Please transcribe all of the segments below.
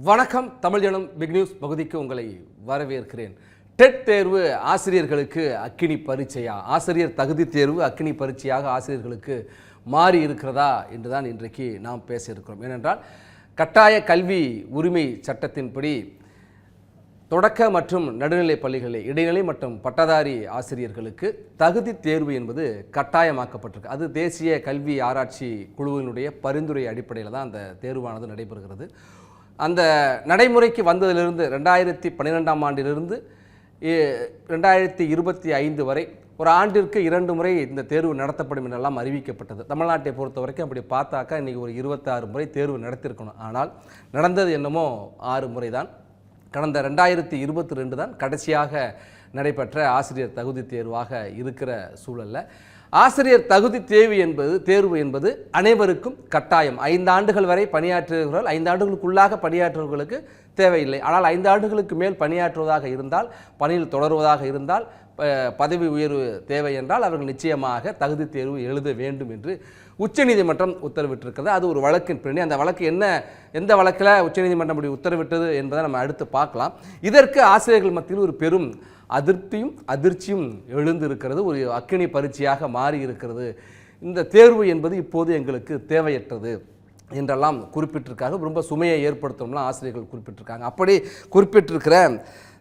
வணக்கம் தமிழ் ஜனம் big news பகுதிக்கு உங்களை வரவேற்கிறேன். டெட் தேர்வு ஆசிரியர்களுக்கு அக்கினி பரீட்சையா, ஆசிரியர் தகுதி தேர்வு அக்கினி பரீட்சையாக ஆசிரியர்களுக்கு மாறி இருக்கிறதா என்றுதான் இன்றைக்கு நாம் பேச இருக்கிறோம். ஏனென்றால் கட்டாய கல்வி உரிமை சட்டத்தின்படி தொடக்க மற்றும் நடுநிலை பள்ளிகளில் இடைநிலை மற்றும் பட்டதாரி ஆசிரியர்களுக்கு தகுதி தேர்வு என்பது கட்டாயமாக்கப்பட்டிருக்கு. அது தேசிய கல்வி ஆராய்ச்சி குழுவினுடைய பரிந்துரை அடிப்படையில் தான் அந்த தேர்வானது நடைபெறுகிறது. அந்த நடைமுறைக்கு வந்ததிலிருந்து 2012ஆம் ஆண்டிலிருந்து 2025 வரை ஒரு ஆண்டிற்கு 2 முறை இந்த தேர்வு நடத்தப்படும் என்றெல்லாம் அறிவிக்கப்பட்டது. தமிழ்நாட்டை பொறுத்த வரைக்கும் அப்படி பார்த்தாக்கா இன்றைக்கி ஒரு 26 முறை தேர்வு நடத்திருக்கணும். ஆனால் நடந்தது என்னமோ 6 முறை தான். கடந்த 2022 தான் கடைசியாக நடைபெற்ற ஆசிரியர் தகுதி தேர்வாக இருக்கிற சூழலில் ஆசிரியர் தகுதி தேர்வு என்பது அனைவருக்கும் கட்டாயம். 5 ஆண்டுகள் வரை பணியாற்றுகிறவர்கள் 5 ஆண்டுகளுக்குள்ளாக பணியாற்றுவர்களுக்கு தேவையில்லை. ஆனால் 5 ஆண்டுகளுக்கு மேல் பணியாற்றுவதாக இருந்தால், பணியில் தொடருவதாக இருந்தால், பதவி உயர்வு தேவை என்றால் அவர்கள் நிச்சயமாக தகுதி தேர்வு எழுத வேண்டும் என்று உச்சநீதிமன்றம் உத்தரவிட்டிருக்கிறது. அது ஒரு வழக்கின் பின்னணி. அந்த வழக்கு எந்த வழக்கில் உச்சநீதிமன்றம் அப்படி உத்தரவிட்டது என்பதை நம்ம அடுத்து பார்க்கலாம். இதற்கு ஆசிரியர்கள் மத்தியில் ஒரு பெரும் அதிர்ச்சியும் எழுந்திருக்கிறது. ஒரு அக்கினி பரீட்சையாக மாறி இருக்கிறது. இந்த தேர்வு என்பது இப்போது எங்களுக்கு தேவையற்றது என்றெல்லாம் குறிப்பிட்டிருக்காங்க. ரொம்ப சுமையை ஏற்படுத்தணும்லாம் ஆசிரியர்கள் குறிப்பிட்டிருக்காங்க. அப்படி குறிப்பிட்டிருக்கிற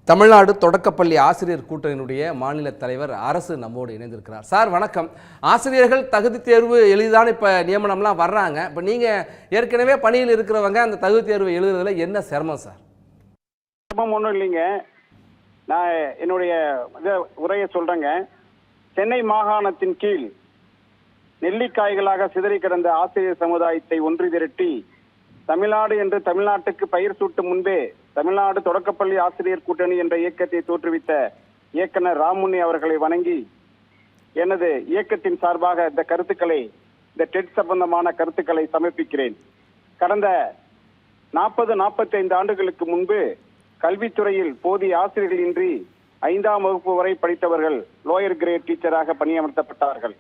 தமிழ்நாடு தொடக்கப்பள்ளி ஆசிரியர் கூட்டணியினுடைய மாநில தலைவர் அரசு நம்மோடு இணைந்திருக்கிறார். சார் வணக்கம். ஆசிரியர்கள் தகுதி தேர்வு எழுதிதான் இப்போ நியமனம்லாம் வர்றாங்க. இப்போ நீங்கள் ஏற்கனவே பணியில் இருக்கிறவங்க அந்த தகுதி தேர்வு எழுதுறதுல என்ன சிரமம் சார்? சிரமம் ஒன்றும் இல்லைங்க. நான் என்னுடைய உரையை சொல்றேங்க. சென்னை மாகாணத்தின் கீழ் நெல்லிக்காய்களாக சிதறி கிடந்த ஆசிரியர் சமுதாயத்தை ஒன்று திரட்டி தமிழ்நாடு என்று தமிழ்நாட்டுக்கு பெயர் சூட்டும் முன்பே தமிழ்நாடு தொடக்கப்பள்ளி ஆசிரியர் கூட்டணி என்ற இயக்கத்தை தோற்றுவித்த இயக்குனர் ராமுண்ணி அவர்களை வணங்கி எனது இயக்கத்தின் சார்பாக இந்த டெட் சம்பந்தமான கருத்துக்களை சமர்ப்பிக்கிறேன். கடந்த 40-45 ஆண்டுகளுக்கு முன்பு கல்வித்துறையில் போதிய ஆசிரியர்கள் இன்றி 5ஆம் வகுப்பு வரை படித்தவர்கள் லோயர் கிரேட் டீச்சராக பணியமர்த்தப்பட்டார்கள்.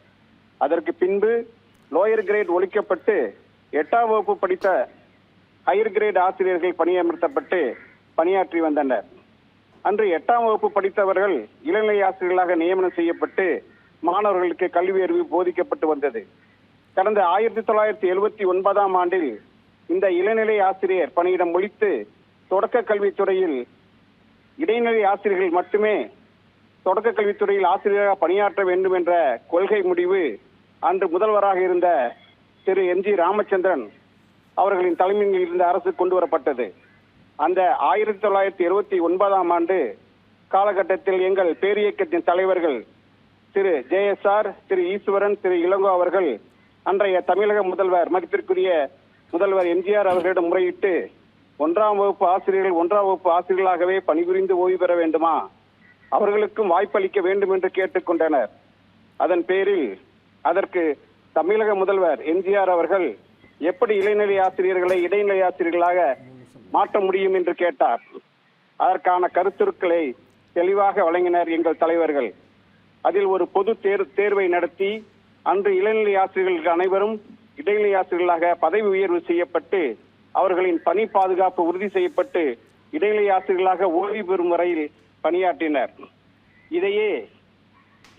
அதற்கு பின்பு லோயர் கிரேட் ஒழிக்கப்பட்டு 8ஆம் வகுப்பு படித்த ஹையர் கிரேட் ஆசிரியர்கள் பணியமர்த்தப்பட்டு பணியாற்றி வந்தனர். அன்று 8ஆம் வகுப்பு படித்தவர்கள் இளநிலை ஆசிரியர்களாக நியமனம் செய்யப்பட்டு மாணவர்களுக்கு கல்வி அறிவு போதிக்கப்பட்டு வந்தது. கடந்த 1979ஆம் ஆண்டில் இந்த இளநிலை ஆசிரியர் பணியிடம் ஒழித்து தொடக்க கல்வித்துறையில் இடைநிலை ஆசிரியர்கள் மட்டுமே தொடக்க கல்வித்துறையில் ஆசிரியராக பணியாற்ற வேண்டும் என்ற கொள்கை முடிவு அன்று முதல்வராக இருந்த திரு எம்.ஜி. ராமச்சந்திரன் அவர்களின் தலைமையில் இருந்த அரசு கொண்டு வரப்பட்டது. அந்த 1979ஆம் ஆண்டு காலகட்டத்தில் எங்கள் பேரியக்கத்தின் தலைவர்கள் திரு ஜே.எஸ்.ஆர்., திரு ஈஸ்வரன், திரு இளங்கோ அவர்கள் அன்றைய தமிழக முதல்வர் மதிப்பிற்குரிய முதல்வர் எம்.ஜி.ஆர். அவர்களிடம் முறையிட்டு 1ஆம் வகுப்பு ஆசிரியர்கள் 1ஆம் வகுப்பு ஆசிரியர்களாகவே பணிபுரிந்து ஓய்வு பெற வேண்டுமா, அவர்களுக்கும் வாய்ப்பளிக்க வேண்டும் என்று கேட்டுக்கொண்டனர். அதன் பேரில் அதற்கு தமிழக முதல்வர் எம்.ஜி.ஆர். அவர்கள் எப்படி இளநிலை ஆசிரியர்களை இடைநிலை ஆசிரியர்களாக மாற்ற முடியும் என்று கேட்டார். அதற்கான கருத்துருக்களை தெளிவாக வழங்கினர் எங்கள் தலைவர்கள். அதில் ஒரு பொது தேர்வை நடத்தி அன்று இளநிலை ஆசிரியர்களுக்கு அனைவரும் இடைநிலை ஆசிரியர்களாக பதவி உயர்வு செய்யப்பட்டு அவர்களின் பணி பாதுகாப்பு உறுதி செய்யப்பட்டு இடைநிலை ஆசிரியர்களாக ஓய்வு பெறும் வரையில் பணியாற்றினர். இதையே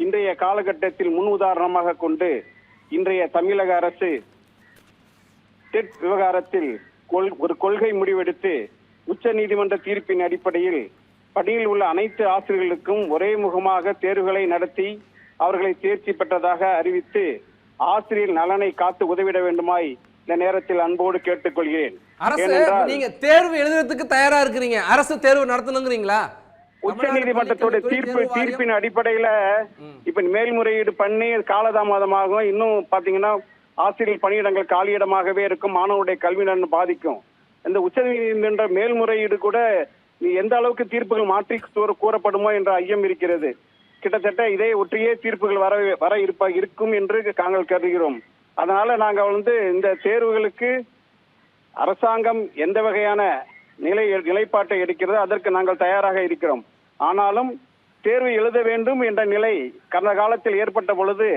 இன்றைய காலகட்டத்தில் முன் உதாரணமாக கொண்டு இன்றைய தமிழக அரசு டெட் விவகாரத்தில் ஒரு கொள்கை முடிவெடுத்து உச்ச நீதிமன்ற தீர்ப்பின் அடிப்படையில் பணியில் உள்ள அனைத்து ஆசிரியர்களுக்கும் ஒரே முகமாக தேர்வுகளை நடத்தி அவர்களை தேர்ச்சி பெற்றதாக அறிவித்து ஆசிரியர் நலனை காத்து உதவிட வேண்டுமாய் இந்த நேரத்தில் அன்போடு கேட்டுக்கொள்கிறேன். நீங்க தேர்வு எழுதுறதுக்கு தயாரா இருக்கிறீங்க, அரசு தேர்வு நடத்தணுங்கிறீங்களா? உச்ச நீதிமன்றத்தோட தீர்ப்பின் அடிப்படையில இப்ப மேல்முறையீடு பண்ணி காலதாமதமாகும். இன்னும் பாத்தீங்கன்னா ஆசிரியர் பணியிடங்கள் காலியிடமாகவே இருக்கும், மாணவருடைய கல்வி நலன் பாதிக்கும். இந்த உச்ச நீதிமன்ற மேல்முறையீடு கூட எந்த அளவுக்கு தீர்ப்புகள் மாற்றி கூறப்படுமோ என்ற ஐயம் இருக்கிறது. கிட்டத்தட்ட இதை ஒற்றியே தீர்ப்புகள் வர இருக்கும் என்று நாங்கள் கருதுகிறோம். அதனால நாங்கள் இந்த தேர்வுகளுக்கு அரசாங்கம் எந்த வகையான நிலைப்பாட்டை எடுக்கிறதோ அதற்கு நாங்கள் தயாராக இருக்கிறோம். ஆனாலும் தேர்வு எழுத வேண்டும் என்ற நிலை கடந்த காலத்தில் ஏற்பட்ட பொழுது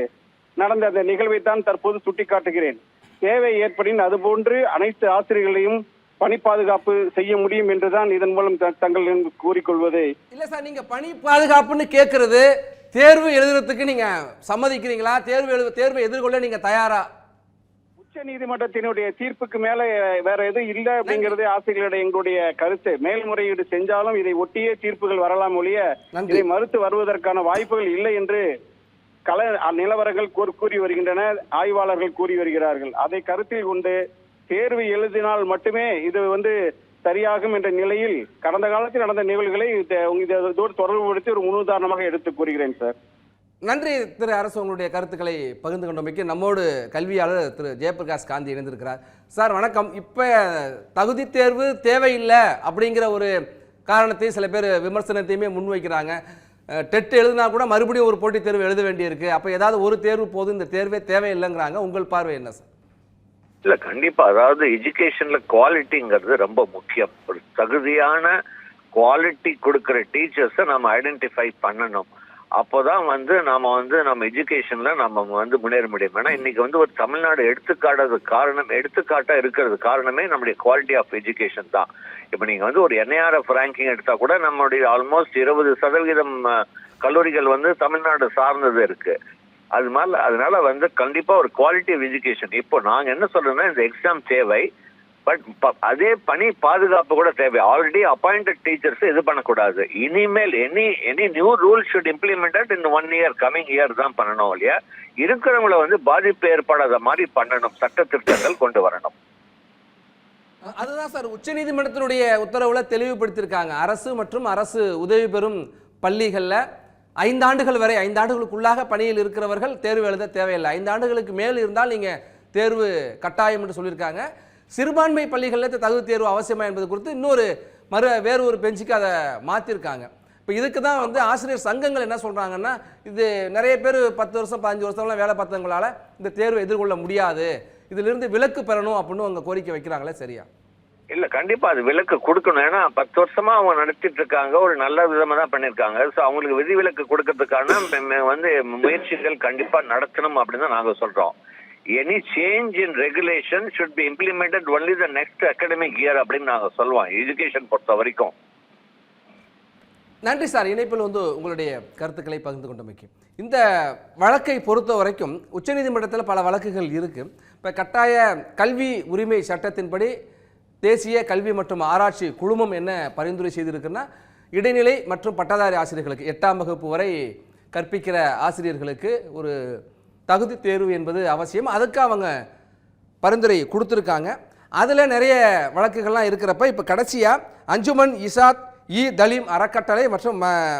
நடந்த அந்த நிகழ்வை தான் தற்போது சுட்டிக்காட்டுகிறேன். தேவை ஏற்படின் அதுபோன்று அனைத்து ஆசிரியர்களையும் பணி பாதுகாப்பு செய்ய முடியும் என்றுதான் இதன் மூலம் தங்கள் கூறிக்கொள்வது. இல்ல சார், நீங்க பணி பாதுகாப்புன்னு கேட்கறது தேர்வு எழுதுறதுக்கு நீங்க சம்மதிக்கிறீங்களா? தேர்வை எதிர்கொள்ள நீங்க தயாரா? உச்ச நீதிமன்றத்தினுடைய தீர்ப்புக்கு மேல வேற எதுவும் இல்லை அப்படிங்கறது ஆசிரியர்களுடைய எங்களுடைய கருத்து. மேல்முறையீடு செஞ்சாலும் இதை ஒட்டியே தீர்ப்புகள் வரலாம் ஒழிய இதை மறுத்து வருவதற்கான வாய்ப்புகள் இல்லை என்று கள நிலவரங்கள் கூறி வருகின்றன, ஆய்வாளர்கள் கூறி வருகிறார்கள். அதை கருத்தில் கொண்டு தேர்வு எழுதினால் மட்டுமே இது சரியாகும் என்ற நிலையில் கடந்த காலத்தில் நடந்த நிகழ்வுகளை இதோடு தொடர்புபடுத்தி ஒரு முன்னுதாரணமாக எடுத்து கூறுகிறேன் சார். நன்றி திரு அரசு, உங்களுடைய கருத்துக்களை பகிர்ந்து கொண்டமைக்கு. நம்மோடு கல்வியாளர் திரு ஜெயபிரகாஷ் காந்தி இணைந்திருக்கிறார். சார் வணக்கம். இப்போ தகுதி தேர்வு தேவையில்லை அப்படிங்கிற ஒரு காரணத்தையும் சில பேர் விமர்சனத்தையுமே முன்வைக்கிறாங்க. டெட் எழுதினா கூட மறுபடியும் ஒரு போட்டித் தேர்வு எழுத வேண்டியிருக்கு. அப்போ ஏதாவது ஒரு தேர்வு போதும், இந்த தேர்வே தேவையில்லைங்கிறாங்க. உங்கள் பார்வை என்ன சார்? இல்ல கண்டிப்பா, அதாவது எஜுகேஷன்ல குவாலிட்டிங்கிறது ரொம்ப முக்கியம். ஒரு தகுதியான குவாலிட்டி கொடுக்கிற டீச்சர்ஸை நம்ம ஐடென்டிஃபை பண்ணணும். அப்போதான் நம்ம எஜுகேஷன்ல நம்ம முன்னேற முடியும். ஏன்னா இன்னைக்கு ஒரு தமிழ்நாடு எடுத்துக்காட்டா இருக்கிறது காரணமே நம்முடைய குவாலிட்டி ஆஃப் எஜுகேஷன் தான். இப்ப நீங்க ஒரு NIRF ரேங்கிங் எடுத்தா கூட நம்மளுடைய ஆல்மோஸ்ட் 20% கல்லூரிகள் தமிழ்நாடு சார்ந்தது இருக்கு. அதனால கண்டிப்பா ஒரு குவாலிட்டி ஆஃப் எஜுகேஷன். இப்போ நாங்க என்ன சொல்றோம்னா, இந்த எக்ஸாம் தேவை, பட் அதே பணி பாதுகாப்பு கூட தேவை. ஆல்ரெடி அப்பாயிண்டட் டீச்சர்ஸ் இது பண்ணக்கூடாது. இனிமேல் any new rule should implemented in 1 year coming year தான் பண்ணணும் இல்லையா? இருக்கிறவங்கள பாதிப்பு ஏற்படாத மாதிரி பண்ணணும், சட்ட திருத்தங்கள் கொண்டு வரணும். அதுதான் சார் உச்ச நீதிமன்றத்தினுடைய உத்தரவுல தெளிவுபடுத்தியிருக்காங்க. அரசு மற்றும் அரசு உதவி பெறும் பள்ளிகள்ல 5 ஆண்டுகள் வரை, 5 ஆண்டுகளுக்குள்ளாக பணியில் இருக்கிறவர்கள் தேர்வு எழுத தேவையில்லை. 5 ஆண்டுகளுக்கு மேல் இருந்தால் நீங்க தேர்வு கட்டாயம் என்று சொல்லியிருக்காங்க. சிறுபான்மை பள்ளிகளில் தகுதி தேர்வு அவசியமா என்பது குறித்து வேறு ஒரு பெஞ்சுக்கு அதை மாற்றிருக்காங்க. இப்போ இதுக்கு தான் ஆசிரியர் சங்கங்கள் என்ன சொல்றாங்கன்னா, இது நிறைய பேர் 10 வருஷம் 15 வருஷம்லாம் வேலை பார்த்தவங்களால இந்த தேர்வை எதிர்கொள்ள முடியாது, இதிலிருந்து விலக்கு பெறணும் அப்படின்னு அவங்க கோரிக்கை வைக்கிறாங்களே, சரியா? இல்ல கண்டிப்பா அது விலக்கு கொடுக்கணும். ஏன்னா 10 வருஷமா அவங்க நடத்திட்டு இருக்காங்க, ஒரு நல்ல விதமா தான் பண்ணிருக்காங்க. ஸோ அவங்களுக்கு விதிவிலக்கு கொடுக்கறதுக்கான முயற்சிகள் கண்டிப்பா நடத்தணும் அப்படின்னு தான் நாங்க சொல்றோம். Any change in regulation should be implemented only the next academic year அப்படின்னு நாங்க சொல்லுவோம், எஜுகேஷன் பொறுத்த வரைக்கும். நன்றி சார், இணைப்பில் உங்களுடைய கருத்துக்களை பகிர்ந்து கொண்டமைக்கு. இந்த வழக்கை பொறுத்த வரைக்கும் உச்சநீதிமன்றத்தில் பல வழக்குகள் இருக்கு. இப்போ கட்டாய கல்வி உரிமை சட்டத்தின்படி தேசிய கல்வி மற்றும் ஆராய்ச்சி குழுமம் என்ன பரிந்துரை செய்திருக்குன்னா, இடைநிலை மற்றும் பட்டதாரி ஆசிரியர்களுக்கு 8ஆம் வகுப்பு வரை கற்பிக்கிற ஆசிரியர்களுக்கு ஒரு தகுதி தேர்வு என்பது அவசியம். அதுக்கு அவங்க பரிந்துரை கொடுத்துருக்காங்க. அதில் நிறைய வழக்குகள்லாம் இருக்கிறப்ப இப்போ கடைசியாக அஞ்சுமன் இசாத் தலீம் அறக்கட்டளை மற்றும்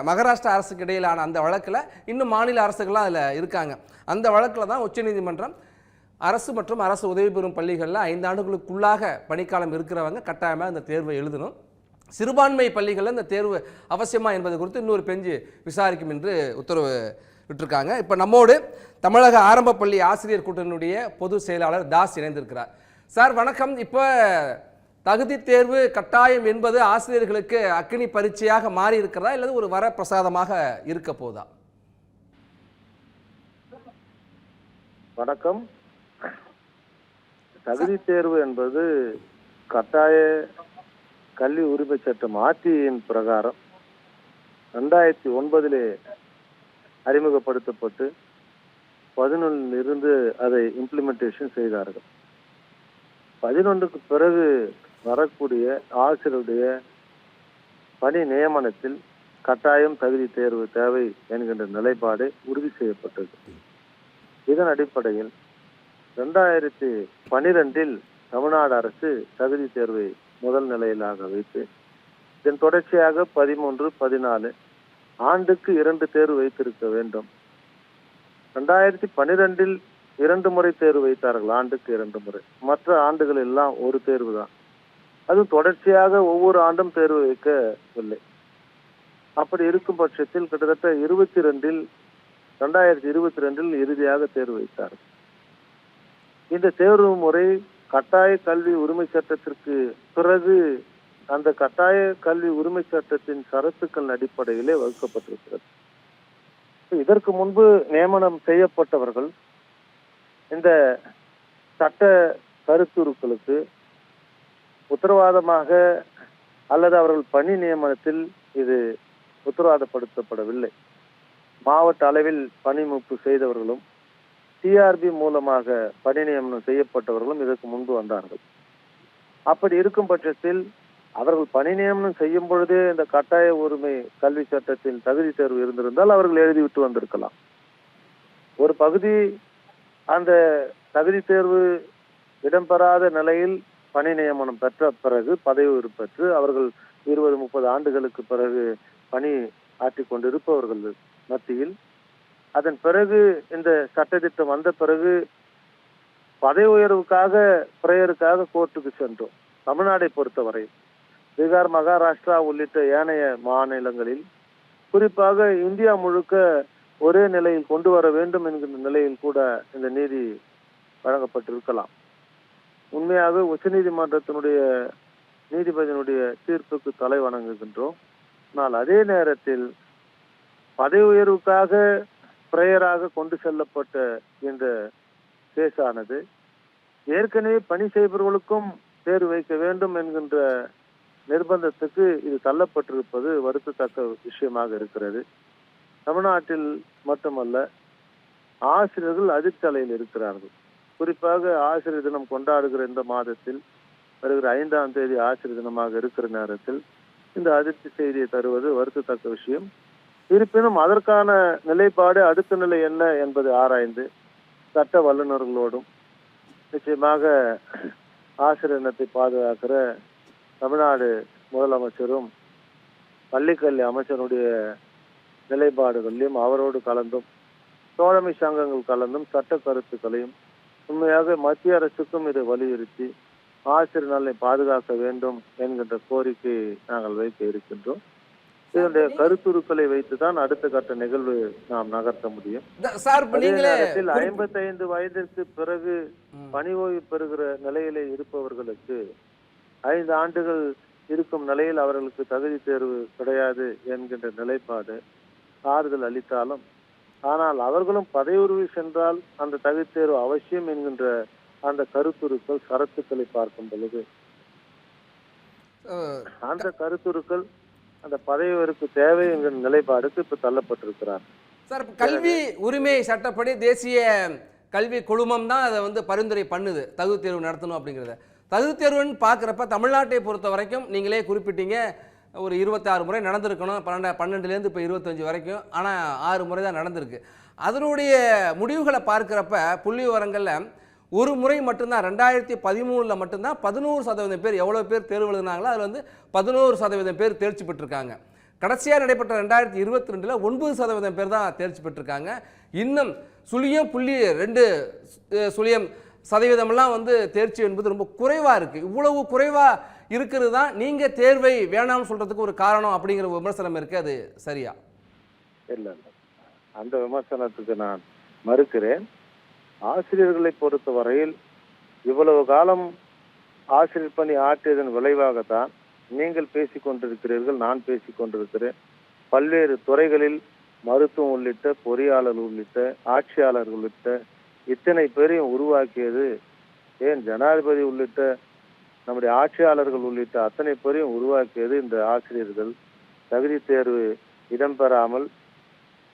மகாராஷ்டிரா அரசுக்கு இடையிலான அந்த வழக்கில் இன்னும் மாநில அரசுகள்லாம் அதில் இருக்காங்க. அந்த வழக்கில் தான் உச்சநீதிமன்றம் அரசு மற்றும் அரசு உதவி பெறும் பள்ளிகளில் 5 ஆண்டுகளுக்குள்ளாக பணிக்காலம் இருக்கிறவங்க கட்டாயமாக இந்த தேர்வை எழுதணும், சிறுபான்மை பள்ளிகளில் இந்த தேர்வு அவசியமா என்பது குறித்து இன்னொரு பெஞ்சு விசாரிக்கும் என்று உத்தரவு விட்டிருக்காங்க. இப்போ நம்மோடு தமிழக ஆரம்ப பள்ளி ஆசிரியர் கூட்டணியுடைய பொதுச் செயலாளர் தாஸ் இணைந்திருக்கிறார். சார் வணக்கம். இப்போ தகுதி தேர்வு கட்டாயம் என்பது ஆசிரியர்களுக்கு அக்னி பரீட்சையாக மாறி இருக்கிறதா இல்லது ஒரு வரப்பிரசாதமாக இருக்க போதா? வணக்கம். தகுதி தேர்வு என்பது கட்டாய கல்வி உரிமை சட்டம் ஆட்சியின் பிரகாரம் 2009 அறிமுகப்படுத்தப்பட்டு 11 இருந்து அதை இம்ப்ளிமெண்டேஷன் செய்தார்கள். 11க்கு பிறகு வரக்கூடிய ஆசிரியருடைய பணி நியமனத்தில் கட்டாயம் தகுதி தேர்வு தேவை என்கின்ற நிலைப்பாடு உறுதி செய்யப்பட்டது. இதன் அடிப்படையில் 2012 தமிழ்நாடு அரசு தகுதி தேர்வை முதல் நிலையிலாக வைத்து இதன் தொடர்ச்சியாக 13, 14 ஆண்டுக்கு 2 தேர்வு வைத்திருக்க வேண்டும். 2012 2 முறை தேர்வு வைத்தார்கள், ஆண்டுக்கு 2 முறை. மற்ற ஆண்டுகள் எல்லாம் ஒரு தேர்வு தான். அது தொடர்ச்சியாக ஒவ்வொரு ஆண்டும் தேர்வு வைக்கவில்லை. அப்படி இருக்கும் பட்சத்தில் கிட்டத்தட்ட 2022 இறுதியாக தேர்வு வைத்தார்கள். இந்த தேர்வு முறை கட்டாய கல்வி உரிமை சட்டத்திற்கு பிறகு அந்த கட்டாய கல்வி உரிமை சட்டத்தின் ஷரத்துக்கள் அடிப்படையிலே வகுக்கப்பட்டிருக்கிறது. இதற்கு முன்பு நியமனம் செய்யப்பட்டவர்கள் இந்த சட்ட கருத்துருக்களுக்கு உத்தரவாதமாக அல்லது அவர்கள் பணி நியமனத்தில் இது உத்தரவாதப்படுத்தப்படவில்லை. மாவட்ட அளவில் பணிமூப்பு செய்தவர்களும் டிஆர்பி மூலமாக பணி நியமனம் செய்யப்பட்டவர்களும் இதற்கு முன்பு வந்தார்கள். அப்படி இருக்கும் பட்சத்தில் அவர்கள் பணி நியமனம் செய்யும் பொழுதே இந்த கட்டாய உரிமை கல்வி சட்டத்தில் தகுதி தேர்வு இருந்திருந்தால் அவர்கள் எழுதிவிட்டு வந்திருக்கலாம். ஒரு பகுதி அந்த தகுதி தேர்வு இடம்பெறாத நிலையில் பணி நியமனம் பெற்ற பிறகு பதவி உயர்வு பெற்று அவர்கள் 20-30 ஆண்டுகளுக்கு பிறகு பணி ஆற்றிக் கொண்டிருப்பவர்கள் மத்தியில் அதன் பிறகு இந்த சட்டத்திட்டம் வந்த பிறகு பதவி உயர்வுக்காக பிரேயருக்காக கோர்ட்டுக்கு சென்றோம். தமிழ்நாடை பொறுத்தவரை பீகார், மகாராஷ்டிரா உள்ளிட்ட ஏனைய மாநிலங்களில், குறிப்பாக இந்தியா முழுக்க ஒரே நிலையில் கொண்டு வர வேண்டும் என்கின்ற நிலையில் கூட இந்த நீதி வழங்கப்பட்டிருக்கலாம். உண்மையாக உச்சநீதிமன்றத்தினுடைய நீதிபதியினுடைய தீர்ப்புக்கு தலை வணங்குகின்றோம். ஆனால் அதே நேரத்தில் பதவி உயர்வுக்காக பிரேயராக கொண்டு செல்லப்பட்ட இந்த கேஸானது ஏற்கனவே பணி செய்பவர்களுக்கும் தேர்வு வைக்க வேண்டும் என்கின்ற நிர்பந்தத்துக்கு இது தள்ளப்பட்டிருப்பது வருத்தத்தக்க விஷயமாக இருக்கிறது. தமிழ்நாட்டில் மட்டுமல்ல, ஆசிரியர்கள் அதிர்ச்சலையில் இருக்கிறார்கள். குறிப்பாக ஆசிரியர் தினம் கொண்டாடுகிற இந்த மாதத்தில் வருகிற 5ஆம் தேதி ஆசிரியர் தினமாக இருக்கிற நேரத்தில் இந்த அதிர்ச்சி செய்தியை தருவது வருத்தத்தக்க விஷயம். இருப்பினும் அதற்கான நிலைப்பாடு அடுத்த நிலை என்ன என்பதை ஆராய்ந்து சட்ட வல்லுநர்களோடும் நிச்சயமாக ஆசிரியர் இனத்தை பாதுகாக்கிற தமிழ்நாடு முதலமைச்சரும் பள்ளிக்கல்வி அமைச்சருடைய நிலைப்பாடுகளிலும் அவரோடு கலந்தும் தோழமை சங்கங்கள் கலந்தும் சட்ட கருத்துக்களையும் உண்மையாக மத்திய அரசுக்கும் இதை வலியுறுத்தி ஆசிரியர் நலனை பாதுகாக்க வேண்டும் என்கின்ற கோரிக்கை நாங்கள் வைக்க இருக்கின்றோம். இதனுடைய கருத்துருக்களை வைத்துதான் அடுத்த கட்ட நிகழ்வு நாம் நகர்த்த முடியும். அதே நேரத்தில் 55 வயதிற்கு பிறகு பணி ஓய்வு பெறுகிற நிலையிலே இருப்பவர்களுக்கு 5 ஆண்டுகள் இருக்கும் நிலையில் அவர்களுக்கு தகுதி தேர்வு கிடையாது என்கின்ற நிலைப்பாடு ஆறுதல் அளித்தாலும், ஆனால் அவர்களும் பதவி உயர்வு சென்றால் அந்த தகுதி தேர்வு அவசியம் என்கின்ற அந்த கருத்துருக்கள் சரத்துக்களை பார்க்கும் பொழுது அந்த கருத்துருக்கள் அந்த பதவி உயர்வுக்கு தேவை என்கிற நிலைப்பாடுக்கு இப்ப தள்ளப்பட்டிருக்கிறார். சார், கல்வி உரிமை சட்டப்படி தேசிய கல்வி குழுமம் தான் அதை வந்து பரிந்துரை பண்ணுது தகுதி தேர்வு நடத்தணும் அப்படிங்கிறத. தகுதி தேர்வுன்னு பார்க்குறப்ப தமிழ்நாட்டை பொறுத்த வரைக்கும் நீங்களே குறிப்பிட்டீங்க, ஒரு 26 முறை நடந்திருக்கணும், 12லேருந்து இப்போ 25 வரைக்கும், ஆனால் 6 முறை தான் நடந்திருக்கு. அதனுடைய முடிவுகளை பார்க்குறப்ப புள்ளி விவரங்களில் ஒரு முறை மட்டும்தான் 2013 மட்டும்தான் 11% பேர், எவ்வளோ பேர் தேர்வு எழுதினாங்களோ அதில் வந்து 11% பேர் தேர்ச்சி பெற்றிருக்காங்க. கடைசியாக நடைபெற்ற 2022 9% பேர் தான் தேர்ச்சி பெற்றிருக்காங்க. இன்னும் 0.2% வந்து தேர்ச்சி என்பது ரொம்ப குறைவாக இருக்குது. இவ்வளவு குறைவாக இருக்கிறது தான் நீங்கள் தேர்வை வேணாம்னு சொல்கிறதுக்கு ஒரு காரணம் அப்படிங்கிற விமர்சனம் இருக்குது. அது சரியா? இல்லை, அந்த விமர்சனத்துக்கு நான் மறுக்கிறேன். ஆசிரியர்களை பொறுத்த வரையில் இவ்வளவு காலம் ஆசிரியர் பணி ஆற்றியதன் விளைவாகத்தான் நீங்கள் பேசிக் கொண்டிருக்கிறீர்கள், நான் பேசிக் கொண்டிருக்கிறேன். பல்வேறு துறைகளில் மருத்துவம் உள்ளிட்ட, பொறியாளர்கள் உள்ளிட்ட, ஆட்சியாளர்கள் உள்ளிட்ட இத்தனை பேரையும் உருவாக்கியது, ஏன் ஜனாதிபதி உள்ளிட்ட நம்முடைய ஆட்சியாளர்கள் உள்ளிட்ட அத்தனை பேரையும் உருவாக்கியது இந்த ஆசிரியர்கள். தகுதி தேர்வு இடம்பெறாமல்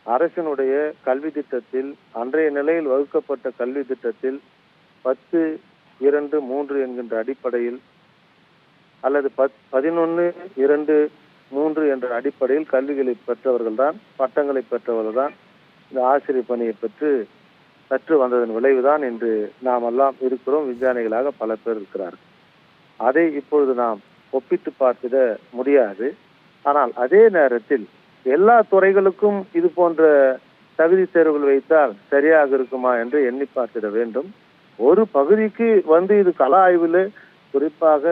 அரசினுடைய கல்வி திட்டத்தில், அன்றைய நிலையில் வகுக்கப்பட்ட கல்வி திட்டத்தில் 10-2-3 என்கின்ற அடிப்படையில் அல்லது 11-2-3 என்ற அடிப்படையில் கல்விகளை பெற்றவர்கள் தான், பட்டங்களை பெற்றவர்கள் தான் இந்த ஆசிரியர் பணியை கற்று வந்ததன் விளைவுதான் இன்று நாம் எல்லாம் இருக்கிறோம். விஞ்ஞானிகளாக பல பேர் இருக்கிறார்கள். அதை இப்பொழுது நாம் ஒப்பிட்டு பார்த்திட முடியாது. ஆனால் அதே நேரத்தில் எல்லா துறைகளுக்கும் இது போன்ற தகுதி தேர்வுகள் வைத்தால் சரியாக இருக்குமா என்று எண்ணி பார்த்திட வேண்டும். ஒரு பகுதிக்கு வந்து இது கள ஆய்வில் குறிப்பாக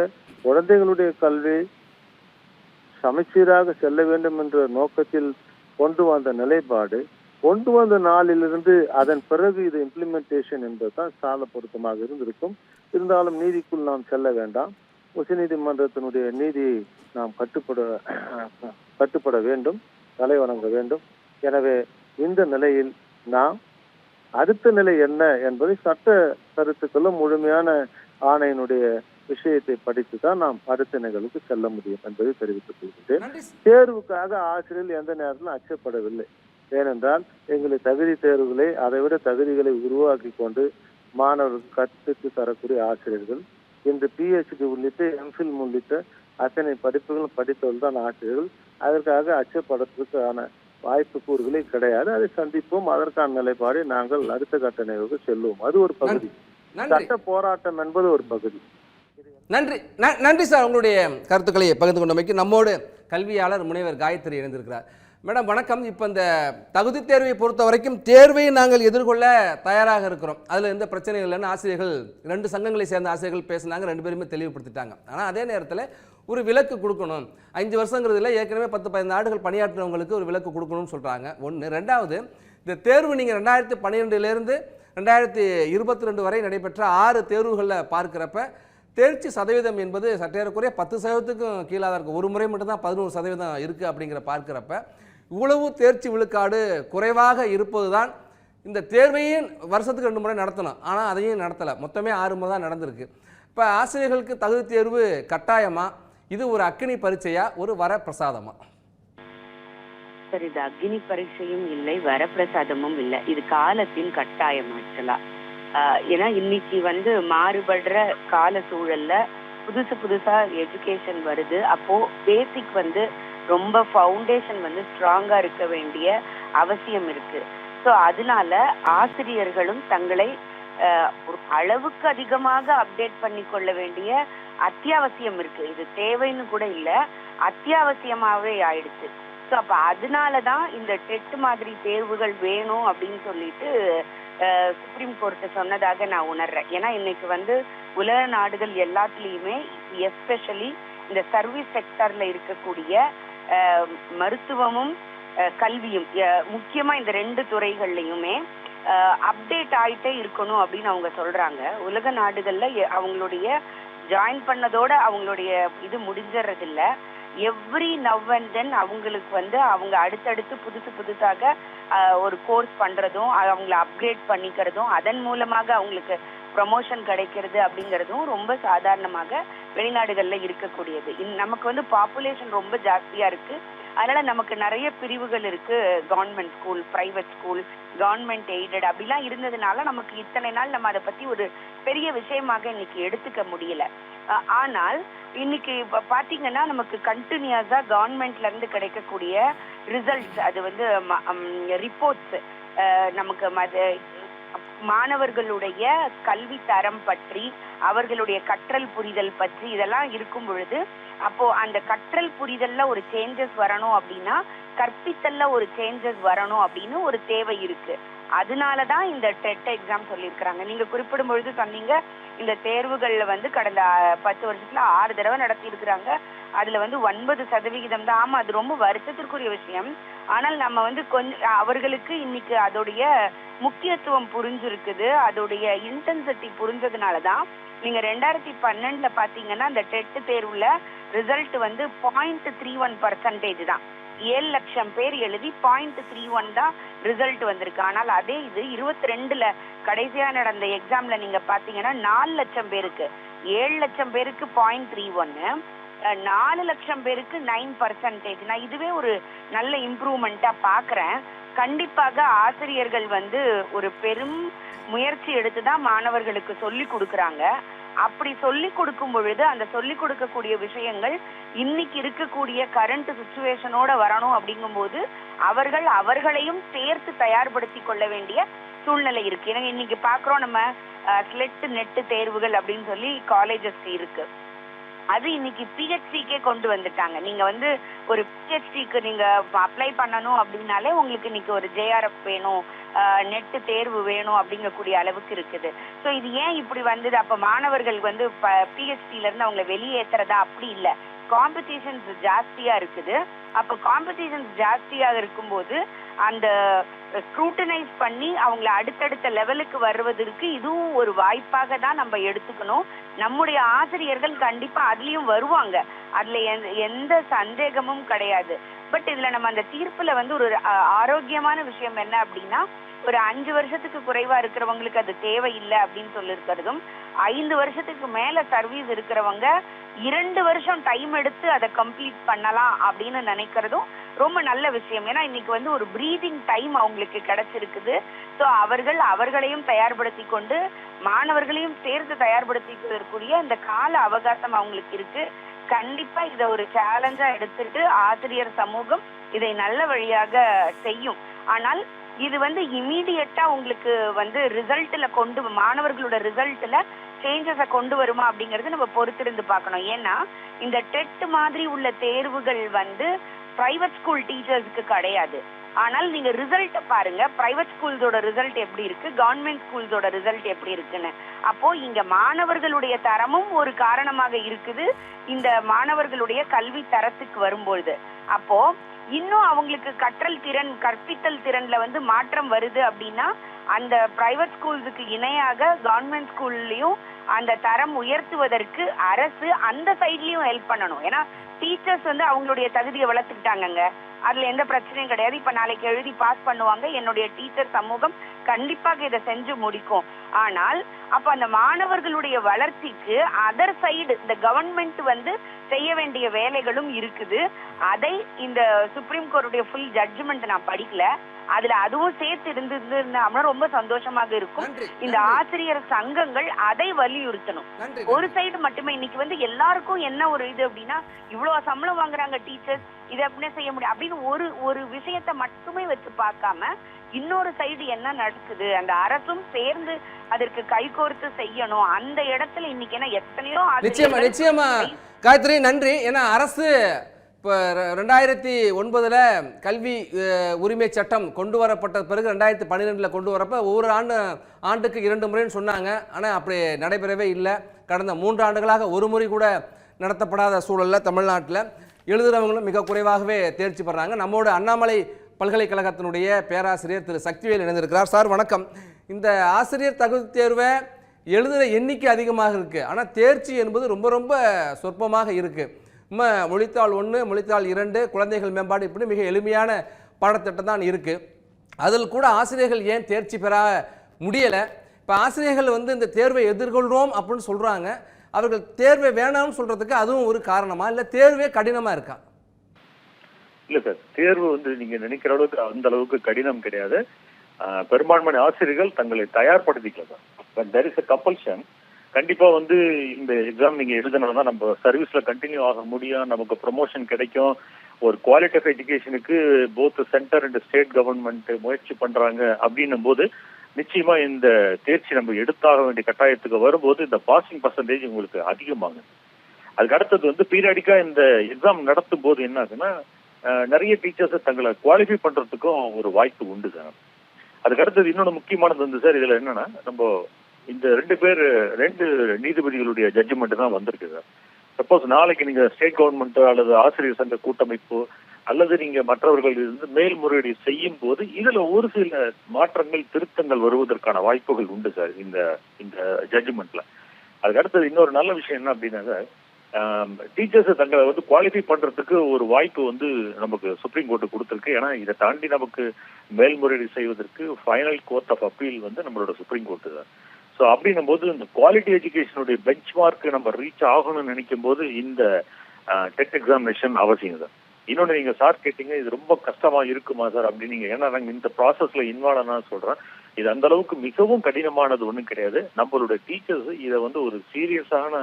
குழந்தைகளுடைய கல்வி சமச்சீராக செல்ல வேண்டும் என்ற நோக்கத்தில் கொண்டு வந்த நிலைப்பாடு, கொண்டு வந்த நாளிலிருந்து அதன் பிறகு இது இம்ப்ளிமெண்டேஷன் என்பதுதான் சால பொருத்தமாக இருந்திருக்கும். இருந்தாலும் நீதிக்குள் நாம் செல்ல வேண்டாம். உச்சநீதிமன்றத்தினுடைய நீதியை நாம் கட்டுப்பட வேண்டும், தலை வணங்க வேண்டும். எனவே இந்த நிலையில் நாம் அடுத்த நிலை என்ன என்பதை சட்ட கருத்துக்களும் முழுமையான ஆணையினுடைய விஷயத்தை படித்து தான் நாம் அடுத்த நிகழ்வுக்கு செல்ல முடியும் என்பதை தெரிவித்துக் கொள்கிறேன். நன்றி. தேர்வுக்காக ஆசிரியர்கள் எந்த நேரத்திலும் அச்சப்படவில்லை. ஏனென்றால் எங்களை தகுதி தேர்வுகளை அதைவிட தகுதிகளை உருவாக்கி கொண்டு மாணவர்களுக்கு கற்பித்து தரக்கூடிய ஆசிரியர்கள், இன்று PhD உள்ளிட்ட MPhil உள்ளிட்ட அத்தனை படிப்புகளும் படித்தவர்கள் தான் ஆசிரியர்கள். அதற்காக அச்சப்படுறதுக்கான வாய்ப்பு கூறுகளே கிடையாது. அதை சந்திப்போம். அதற்கான நிலைப்பாடை நாங்கள் அடுத்த கட்ட நிகழ்வுக்கு செல்வோம். அது ஒரு பகுதி. நன்றி. சட்ட போராட்டம் என்பது ஒரு பகுதி. நன்றி. நன்றி சார், உங்களுடைய கருத்துக்களை பகிர்ந்து கொண்டமைக்கு. நம்மோடு கல்வியாளர் முனைவர் காயத்ரி இணைந்திருக்கிறார். மேடம் வணக்கம். இப்போ இந்த தகுதி தேர்வை பொறுத்த வரைக்கும் தேர்வை நாங்கள் எதிர்கொள்ள தயாராக இருக்கிறோம், அதில் எந்த பிரச்சனைகள் இல்லைன்னு ஆசிரியர்கள் 2 சங்கங்களை சேர்ந்த ஆசிரியர்கள் பேசினாங்க, 2 பேருமே தெளிவுபடுத்திட்டாங்க. ஆனால் அதே நேரத்தில் ஒரு விலக்கு கொடுக்கணும், 5 வருஷங்கிறதுல ஏற்கனவே 10-15 ஆண்டுகள் பணியாற்றினவங்களுக்கு ஒரு விலக்கு கொடுக்கணும்னு சொல்கிறாங்க. ஒன்று. ரெண்டாவது, இந்த தேர்வு நீங்கள் 2012லேருந்து 2022 வரை நடைபெற்ற 6 தேர்வுகளில் பார்க்குறப்ப தேர்ச்சி சதவீதம் என்பது சற்றேறக்குறைய 10%க்கும் கீழாக இருக்குது. ஒரு முறை மட்டும்தான் 11% இருக்குது. அப்படிங்கிற பார்க்குறப்ப இவ்வளவு தேர்ச்சி விழுக்காடு குறைவாக இருப்பது தான் இந்த தேர்வையும் வருஷத்துக்கு 2 முறை நடத்தணும், ஆனால் அதையும் நடத்தலை. மொத்தமே 6 முறை தான் நடந்திருக்கு. இப்போ ஆசிரியர்களுக்கு தகுதி தேர்வு கட்டாயமா? இது ஒரு அக்கினி பரீட்சையா, ஒரு வரப்பிரசாதமா? சார், இது அக்னி பரீட்சையும் இல்லை, வரப்பிரசாதமும் இல்லை. இது காலத்தின் கட்டாயம் ஆக்சுவலா. ஏன்னா இன்னைக்கு மாறுபடுற கால சூழல்ல புதுசா எஜுகேஷன் வருது. அப்போ பேசிக் ரொம்ப ஃபவுண்டேஷன் ஸ்ட்ராங்கா இருக்க வேண்டிய அவசியம் இருக்கு. ஸோ அதனால ஆசிரியர்களும் தங்களை ஒரு அளவுக்கு அதிகமாக அப்டேட் பண்ணி கொள்ள வேண்டிய அத்தியாவசியம் இருக்கு. இது தேவைன்னு கூட இல்லை, அத்தியாவசியமாவே ஆயிடுச்சு. ஸோ அப்ப அதனாலதான் இந்த டெட் மாதிரி தேர்வுகள் வேணும் அப்படின்னு சொல்லிட்டு சுப்ரீம் கோர்ட் சொன்னதாக நான் உணர்றேன். ஏன்னா இன்னைக்கு உலக நாடுகள் எல்லாத்துலயுமே, எஸ்பெஷலி இந்த சர்வீஸ் செக்டர்ல இருக்கக்கூடிய மருத்துவமும் கல்வியும், முக்கியமா இந்த 2 துறைகள்லயுமே அப்டேட் ஆயிட்டே இருக்கணும் அப்படின்னு அவங்க சொல்றாங்க. உலக நாடுகள்ல அவங்களுடைய ஜாயின் பண்ணதோட அவங்களுடைய இது முடிஞ்சிடறது இல்ல. எவ்ரி நவ் அண்ட் தென் அவங்களுக்கு அவங்க அடுத்தடுத்து புதுசாக ஒரு கோர்ஸ் பண்றதும், அவங்களை அப்கிரேட் பண்ணிக்கிறதும், அதன் மூலமாக அவங்களுக்கு ப்ரமோஷன் கிடைக்கிறது அப்படிங்கிறதும் ரொம்ப சாதாரணமாக வெளிநாடுகள்ல இருக்கக்கூடியது. நமக்கு பாப்புலேஷன் ரொம்ப ஜாஸ்தியா இருக்கு. அதனால நமக்கு நிறைய பிரிவுகள் இருக்கு. Government school, private school, government aided அப்படிலாம் இருந்ததுனால நமக்கு இத்தனை நாள் நம்ம அதை பத்தி ஒரு பெரிய விஷயமாக இன்னைக்கு எடுத்துக்க முடியல. ஆனால் இன்னைக்கு பாத்தீங்கன்னா நமக்கு கண்டினியூஸா கவர்மெண்ட்ல இருந்து கிடைக்கக்கூடிய ரிசல்ட்ஸ், அது ரிப்போர்ட்ஸ், நமக்கு மாணவர்களுடைய கல்வி தரம் பற்றி, அவர்களுடைய கற்றல் புரிதல் பற்றி இதெல்லாம் இருக்கும் பொழுது, அப்போ அந்த கற்றல் புரிதல்ல ஒரு சேஞ்சஸ் வரணும் அப்படின்னா, கற்பித்தல்ல ஒரு சேஞ்சஸ் வரணும் அப்படின்னு ஒரு தேவை இருக்கு. அதனாலதான் இந்த டெட் எக்ஸாம் சொல்லியிருக்கிறாங்க. நீங்க குறிப்பிடும் பொழுது சொன்னீங்க, இந்த தேர்வுகள்ல கடந்த 10 வருஷத்துல 6 தடவை நடத்தி இருக்கிறாங்க. அதுல 9% தான். ஆமா, அது ரொம்ப வருத்தத்திற்குரிய விஷயம். ஆனால் நம்ம கொஞ்சம் அவர்களுக்கு இன்னைக்கு அதோடைய முக்கியத்துவம் புரிஞ்சிருக்குது, அதோடைய இன்டென்சிட்டி புரிஞ்சதுனாலதான் நீங்க 2012ல பாத்தீங்கன்னா அந்த டெட் தேர்வுல ரிசல்ட் 0.31% தான். 7 லட்சம் பேர் எழுதி 0.31 தான் ரிசல்ட் வந்திருக்கு. ஆனால் அதே இது 22ல கடைசியா நடந்த எக்ஸாம்ல நீங்க பாத்தீங்கன்னா 4 லட்சம் பேருக்கு, 7 லட்சம் பேருக்கு 0.31, 4 லட்சம் பேருக்கு 9%. நான் இதுவே ஒரு நல்ல இம்ப்ரூவ்மெண்டா பாக்குறேன். கண்டிப்பாக ஆசிரியர்கள் ஒரு பெரும் முயற்சி எடுத்துதான் மாணவர்களுக்கு சொல்லி கொடுக்கறாங்க. அப்படி சொல்லி கொடுக்கும் பொழுது அந்த சொல்லி கொடுக்கக்கூடிய விஷயங்கள் இன்னைக்கு இருக்கக்கூடிய கரண்ட் சிச்சுவேஷனோட வரணும். அப்படிங்கும்போது அவர்களையும் சேர்த்து தயார்படுத்தி கொள்ள வேண்டிய சூழ்நிலை இருக்கு. ஏன்னா இன்னைக்கு பாக்குறோம் நம்ம ஸ்லெட் நெட் தேர்வுகள் அப்படின்னு சொல்லி காலேஜஸ் இருக்கு. அது இன்னைக்கு PhDக்கே கொண்டு வந்துட்டாங்க. நீங்க ஒரு PhDக்கு நீங்க அப்ளை பண்ணணும் அப்படின்னாலே உங்களுக்கு இன்னைக்கு ஒரு JRF வேணும், நெட் தேர்வு வேணும் அப்படிங்கக்கூடிய அளவுக்கு இருக்குது. ஸோ இது ஏன் இப்படி வந்தது? அப்ப மாணவர்கள் PhDல இருந்து அவங்களை வெளியேற்றுறதா? அப்படி இல்லை, காம்படிஷன்ஸ் ஜாஸ்தியா இருக்குது. அப்ப காம்படிஷன்ஸ் ஜாஸ்தியாக இருக்கும்போது அந்த ஸ்க்ரூட்டனைஸ் பண்ணி அவங்கள அடுத்தடுத்த லெவலுக்கு வருவதற்கு இதுவும் ஒரு வாய்ப்பாக தான் நம்ம எடுத்துக்கணும். நம்முடைய ஆசிரியர்கள் கண்டிப்பா அதுலயும் வருவாங்க, அதுல எந்த சந்தேகமும் கிடையாது. பட் இதுல நம்ம அந்த தீர்ப்புல வந்து ஒரு ஆரோக்கியமான விஷயம் என்ன அப்படின்னா, ஒரு 5 வருஷத்துக்கு குறைவா இருக்கிறவங்களுக்கு அது தேவையில்லை அப்படின்னு சொல்லியிருக்கிறதும், 5 வருஷத்துக்கு மேல சர்வீஸ் இருக்கிறவங்க 2 வருஷம் டைம் எடுத்து அதை கம்ப்ளீட் பண்ணலாம் அப்படின்னு நினைக்கிறதும் ரொம்ப நல்ல விஷயம். ஏன்னா இன்னைக்கு வந்து ஒரு பிரீதிங் டைம் அவங்களுக்கு கிடைச்சிருக்குது. ஸோ அவர்களையும் தயார்படுத்தி கொண்டு மாணவர்களையும் சேர்த்து தயார்படுத்திக்கிறதுக்குரிய இந்த கால அவகாசம் அவங்களுக்கு இருக்கு. கண்டிப்பா இதை ஒரு சேலஞ்சா எடுத்துட்டு ஆசிரியர் சமூகம் இதை நல்ல வழியாக செய்யும். ஆனால் இது வந்து இமீடியட்டா உங்களுக்கு வந்து ரிசல்ட்ல மாணவர்களோட ரிசல்ட்ல சேஞ்சஸை கொண்டு வருமா அப்படிங்கறது நம்ம பொறுத்திருந்து பார்க்கணும். ஏன்னா இந்த டெட் மாதிரி உள்ள தேர்வுகள் வந்து பிரைவேட் ஸ்கூல் டீச்சர்ஸ்க்கு கிடையாது. ஆனால் நீங்க ரிசல்ட் பாருங்க, பிரைவேட் ஸ்கூல்ஸோட ரிசல்ட் எப்படி இருக்கு, கவர்மெண்ட் ஸ்கூல்ஸோட ரிசல்ட் எப்படி இருக்குன்னு. அப்போ இங்க மாணவர்களுடைய தரமும் ஒரு காரணமாக இருக்குது இந்த மாணவர்களுடைய கல்வி தரத்துக்கு வரும்பொழுது. அப்போ இன்னும் அவங்களுக்கு கற்பித்தல் திறன்ல வந்து மாற்றம் வருது அப்படின்னா அந்த பிரைவேட் ஸ்கூல்ஸுக்கு இணையாக கவர்மெண்ட் ஸ்கூல்லயும் அந்த தரம் உயர்த்துவதற்கு அரசு அந்த சைட்லயும் ஹெல்ப் பண்ணணும். ஏன்னா டீச்சர்ஸ் வந்து அவங்களுடைய தகுதியை வளர்த்துக்கிட்டாங்க, அதுல எந்த பிரச்சனையும் கிடையாது. இப்ப நாளைக்கு எழுதி பாஸ் பண்ணுவாங்க, என்னுடைய டீச்சர் சமூகம் கண்டிப்பாக இதை செஞ்சு முடிக்கும். ஆனால் அப்ப அந்த மாணவர்களுடைய வளர்ச்சிக்கு அதர் சைடு இந்த கவர்மெண்ட் வந்து செய்ய வேண்டிய வேலைகளும் இருக்குது. அதை இந்த சுப்ரீம் கோர்ட்டுடைய ஃபுல் ஜட்ஜ்மெண்ட் நான் படிக்கல, அதுல அதுவும் சேர்த்து இருந்திருந்தா ரொம்ப சந்தோஷமாக இருக்கும். இந்த ஆசிரியர் சங்கங்கள் அதை வலியுறுத்தணும். ஒரு சைடு மட்டுமே இன்னைக்கு வந்து எல்லாருக்கும் என்ன ஒரு இது அப்படின்னா, இவ்வளவு சம்பளம் வாங்குறாங்க டீச்சர்ஸ், இதை அப்படின்னு செய்ய முடியும் அப்படின்னு ஒரு விஷயத்த மட்டுமே வச்சு பார்க்காம இன்னொரு சைடு என்ன நடக்குது, அந்த அரசும் சேர்ந்து அதற்கு கைகோர்த்து செய்யணும். அந்த இடத்துல இன்னைக்கு என்ன எத்தனையோ நிச்சயமா காயத்ரி நன்றி. ஏன்னா அரசு இப்போ 2009 கல்வி உரிமை சட்டம் கொண்டு வரப்பட்ட பிறகு 2012 கொண்டு வரப்போ ஒவ்வொரு ஆண்டுக்கு 2 முறைன்னு சொன்னாங்க. ஆனால் அப்படி நடைபெறவே இல்லை. கடந்த 3 ஆண்டுகளாக ஒரு முறை கூட நடத்தப்படாத சூழலில் தமிழ்நாட்டில் எழுதுகிறவங்களும் மிக குறைவாகவே தேர்ச்சி பெறாங்க. நம்மோடு அண்ணாமலை பல்கலைக்கழகத்தினுடைய பேராசிரியர் திரு சக்திவேல் இணைந்திருக்கிறார். சார் வணக்கம். இந்த ஆசிரியர் தகுதி தேர்வை எழுதுகிற எண்ணிக்கை அதிகமாக இருக்குது, ஆனால் தேர்ச்சி என்பது ரொம்ப ரொம்ப சொற்பமாக இருக்குது. மொழித்தாள் 1, மொழித்தாள் 2, குழந்தைகள் மேம்பாடு, இப்படி மிக எளிமையான பாடத்திட்டம் தான் இருக்குது. அதில் கூட ஆசிரியர்கள் ஏன் தேர்ச்சி பெற முடியலை? இப்போ ஆசிரியர்கள் வந்து இந்த தேர்வை எதிர்கொள்கிறோம் அப்படின்னு சொல்கிறாங்க. அவர்கள் தேர்வை வேணாம்னு சொல்கிறதுக்கு அதுவும் ஒரு காரணமா, இல்லை தேர்வே கடினமாக இருக்கா? இல்லை சார், தேர்வு வந்து நீங்கள் நினைக்கிற அளவுக்கு அந்த அளவுக்கு கடினம் கிடையாது. பெரும்பான்மையான ஆசிரியர்கள் தங்களை தயார்படுத்திக்கலாம் sir. But there is a compulsion. கண்டிப்பா வந்து இந்த எக்ஸாம் நீங்க எழுதினாதான் நம்ம சர்வீஸ்ல கண்டினியூ ஆக முடியும், நமக்கு ப்ரொமோஷன் கிடைக்கும். ஒரு குவாலிட்டி ஆஃப் எஜுகேஷனுக்கு both centre and state government முயற்சி பண்றாங்க அப்படின்னும் போது நிச்சயமா இந்த தேர்ச்சி நம்ம எடுத்தாக வேண்டிய கட்டாயத்துக்கு வரும்போது இந்த பாசிங் பர்சன்டேஜ் உங்களுக்கு அதிகமாகும். அதுக்கு அடுத்தது வந்து பீரியாடிக்கா இந்த எக்ஸாம் நடத்தும் போது என்ன ஆகுதுன்னா, நிறைய டீச்சர்ஸ் தங்களை குவாலிஃபை பண்றதுக்கும் ஒரு வாய்ப்பு உண்டு சார். அதுக்கு அடுத்தது இன்னொன்று முக்கியமானது வந்து சார், இதுல என்னன்னா, நம்ம இந்த 2 நீதிபதிகளுடைய ஜட்ஜ்மெண்ட் தான் வந்திருக்கு சார். சப்போஸ் நாளைக்கு நீங்க ஸ்டேட் கவர்மெண்ட் அல்லது ஆசிரியர் சங்க கூட்டமைப்பு அல்லது நீங்க மற்றவர்கள் இருந்து மேல்முறையீடு செய்யும் போது இதுல ஒரு சில மாற்றங்கள் திருத்தங்கள் வருவதற்கான வாய்ப்புகள் உண்டு சார் இந்த ஜட்ஜ்மெண்ட்ல. அதுக்கு அடுத்தது இன்னொரு நல்ல விஷயம் என்ன அப்படின்னா சார், டீச்சர்ஸ் தங்களை வந்து குவாலிஃபை பண்றதுக்கு ஒரு வாய்ப்பு வந்து நமக்கு சுப்ரீம் கோர்ட்டு கொடுத்துருக்கு. ஏன்னா இதை தாண்டி நமக்கு மேல்முறையீடு செய்வதற்கு ஃபைனல் கோர்ட் ஆஃப் அப்பீல் வந்து நம்மளோட சுப்ரீம் கோர்ட்டு தான். ஸோ அப்படின்னும் போது இந்த குவாலிட்டி எஜுகேஷனுடைய பெஞ்ச் மார்க் நம்ம ரீச் ஆகணும்னு நினைக்கும் போது இந்த டெட் எக்ஸாமினேஷன் அவசியம் சார். இன்னொன்று நீங்க சார் கேட்டீங்க, இது ரொம்ப கஷ்டமா இருக்குமா சார் அப்படின்னு. நீங்க ஏன்னா நாங்கள் இந்த ப்ராசஸ்ல இன்வால்வ் நான் சொல்றேன், இது அந்த அளவுக்கு மிகவும் கடினமானது ஒன்றும் கிடையாது. நம்மளோட டீச்சர்ஸ் இதை வந்து ஒரு சீரியஸான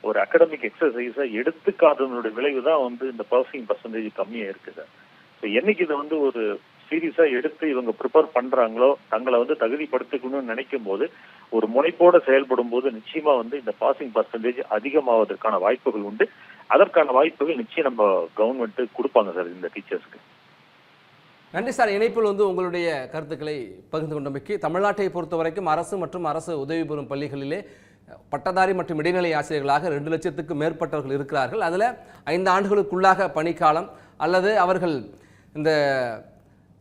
ஒரு அகடமிக் எக்ஸசைஸா எடுத்துக்காதனுடைய விளைவு தான் வந்து இந்த பாசிங் பர்சன்டேஜ் கம்மியா இருக்கு சார். ஸோ என்னைக்கு இதை வந்து ஒரு சீரியஸா எடுத்து இவங்க ப்ரிப்பேர் பண்றாங்களோ, தங்களை வந்து தகுதிப்படுத்திக்கணும்னு நினைக்கும் போது, ஒரு முனைப்போட செயல்படும் போது நிச்சயமா வந்து இந்த பாசிங் பர்சன்டேஜ் அதிகமாவதற்கான வாய்ப்புகள் உண்டு. அதற்கான வாய்ப்புகள் நிச்சயம் நம்ம கவர்மெண்ட் கொடுப்பாங்க சார் இந்த டீச்சர்ஸ்க்கு. நன்றி சார். இணைப்பில் வந்து உங்களுடைய கருத்துக்களை பகிர்ந்து கொண்டமைக்கு. தமிழ்நாட்டை பொறுத்த வரைக்கும் அரசு மற்றும் அரசு உதவி பெறும் பள்ளிகளிலே பட்டதாரி மற்றும் இடைநிலை ஆசிரியர்களாக 2 லட்சத்துக்கும் மேற்பட்டவர்கள் இருக்கிறார்கள். அதில் 5 ஆண்டுகளுக்குள்ளாக பணிக்காலம் அல்லது அவர்கள் இந்த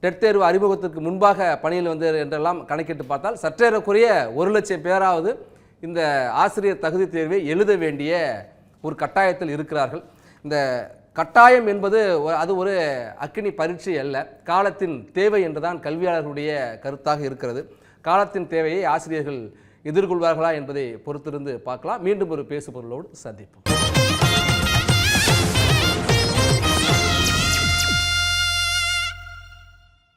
டெட் தேர்வு அறிமுகத்திற்கு முன்பாக பணியில் வந்து என்றெல்லாம் கணக்கிட்டு பார்த்தால் சற்றேறக்குறைய 1 லட்சம் பேராவது இந்த ஆசிரியர் தகுதி தேர்வை எழுத வேண்டிய ஒரு கட்டாயத்தில் இருக்கிறார்கள். இந்த கட்டாயம் என்பது அது ஒரு அக்கினி பரீட்சை அல்ல, காலத்தின் தேவை என்றுதான் கல்வியாளர்களுடைய கருத்தாக இருக்கிறது. காலத்தின் தேவையை ஆசிரியர்கள் எதிர்கொள்வார்களா என்பதை பொறுத்திருந்து பார்க்கலாம். மீண்டும் ஒரு பேசுபொருளோடு சந்திப்போம்.